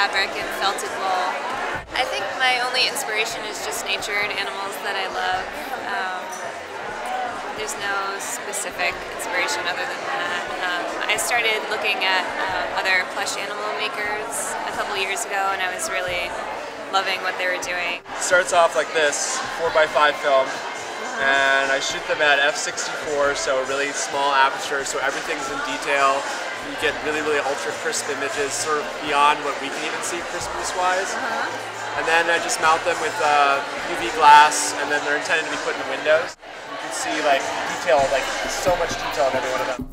fabric and felted wool. I think my only inspiration is just nature and animals that I love. There's no specific inspiration other than that. I started looking at other plush animal makers a couple years ago, and I was really loving what they were doing. It starts off like this, 4x5 film, and I shoot them at f/64, so really small aperture, so everything's in detail. You get really, really ultra crisp images, sort of beyond what we can even see crispness-wise. And then I just mount them with UV glass, and then they're intended to be put in windows. You can see like detail, like so much detail in every one of them.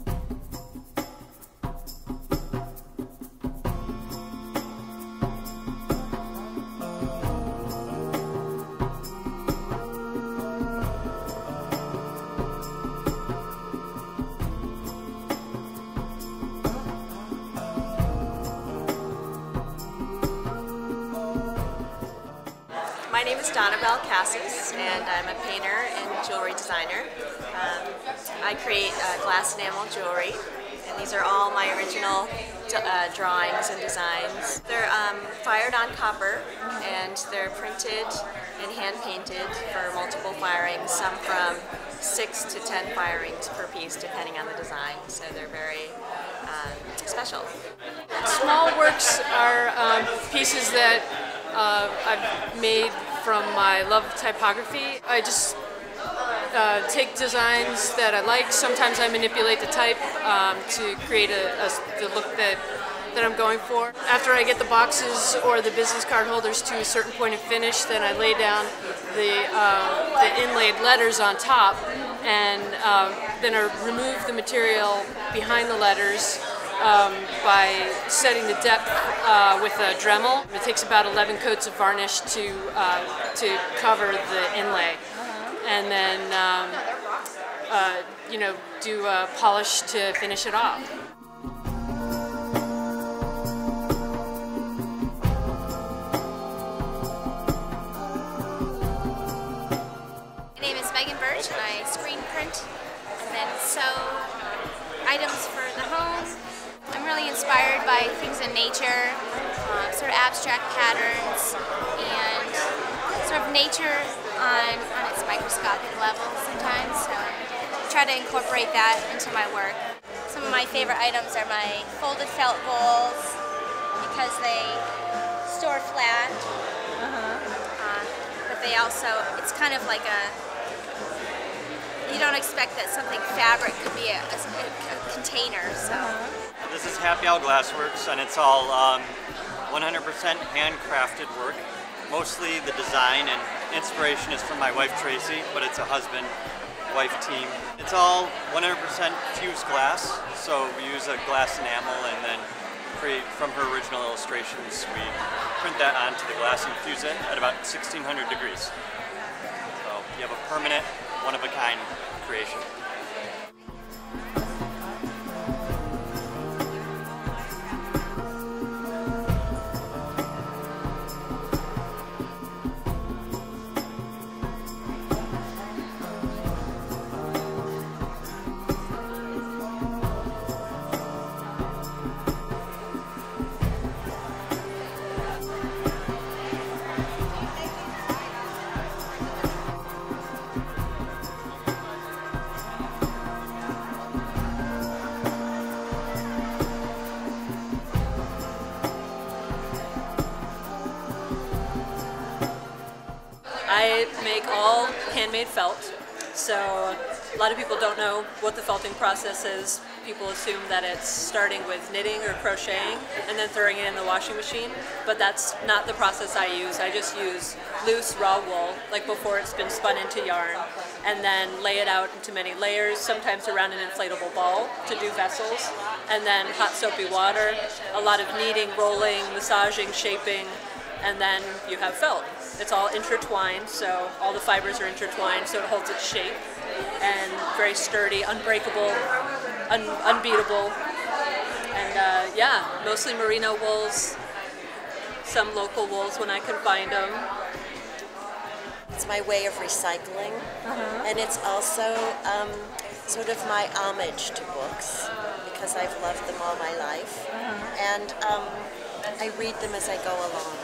My name is Donna Cassis, and I'm a painter and jewelry designer. I create glass enamel jewelry, and these are all my original drawings and designs. They're fired on copper, and they're printed and hand painted for multiple firings, some from 6 to 10 firings per piece depending on the design, so they're very special. Small works are pieces that I've made from my love of typography. I just take designs that I like. Sometimes I manipulate the type to create the look that I'm going for. After I get the boxes or the business card holders to a certain point of finish, then I lay down the inlaid letters on top, and then I remove the material behind the letters by setting the depth with a Dremel. It takes about 11 coats of varnish to cover the inlay, and then do a polish to finish it off. My name is Megan Birch, and I screen print and then sew items for the home. I'm really inspired by things in nature, sort of abstract patterns, and sort of nature on its microscopic level sometimes. So I try to incorporate that into my work. Some of my favorite items are my folded felt bowls because they store flat, but they also, it's kind of like you don't expect that something fabric could be a container, so. This is Happy Owl Glassworks, and it's all 100% handcrafted work. Mostly the design and inspiration is from my wife Tracy, but it's a husband-wife team. It's all 100% fused glass, so we use a glass enamel and then create from her original illustrations. We print that onto the glass and fuse it at about 1600 degrees. So you have a permanent, one-of-a-kind creation. I make all handmade felt, so a lot of people don't know what the felting process is. People assume that it's starting with knitting or crocheting and then throwing it in the washing machine, but that's not the process I use. I just use loose raw wool, like before it's been spun into yarn, and then lay it out into many layers, sometimes around an inflatable ball to do vessels, and then hot soapy water, a lot of kneading, rolling, massaging, shaping, and then you have felt. It's all intertwined, so all the fibers are intertwined, so it holds its shape, and very sturdy, unbreakable, unbeatable, and yeah, mostly merino wools, some local wools when I can find them. It's my way of recycling, and it's also sort of my homage to books, because I've loved them all my life, and I read them as I go along.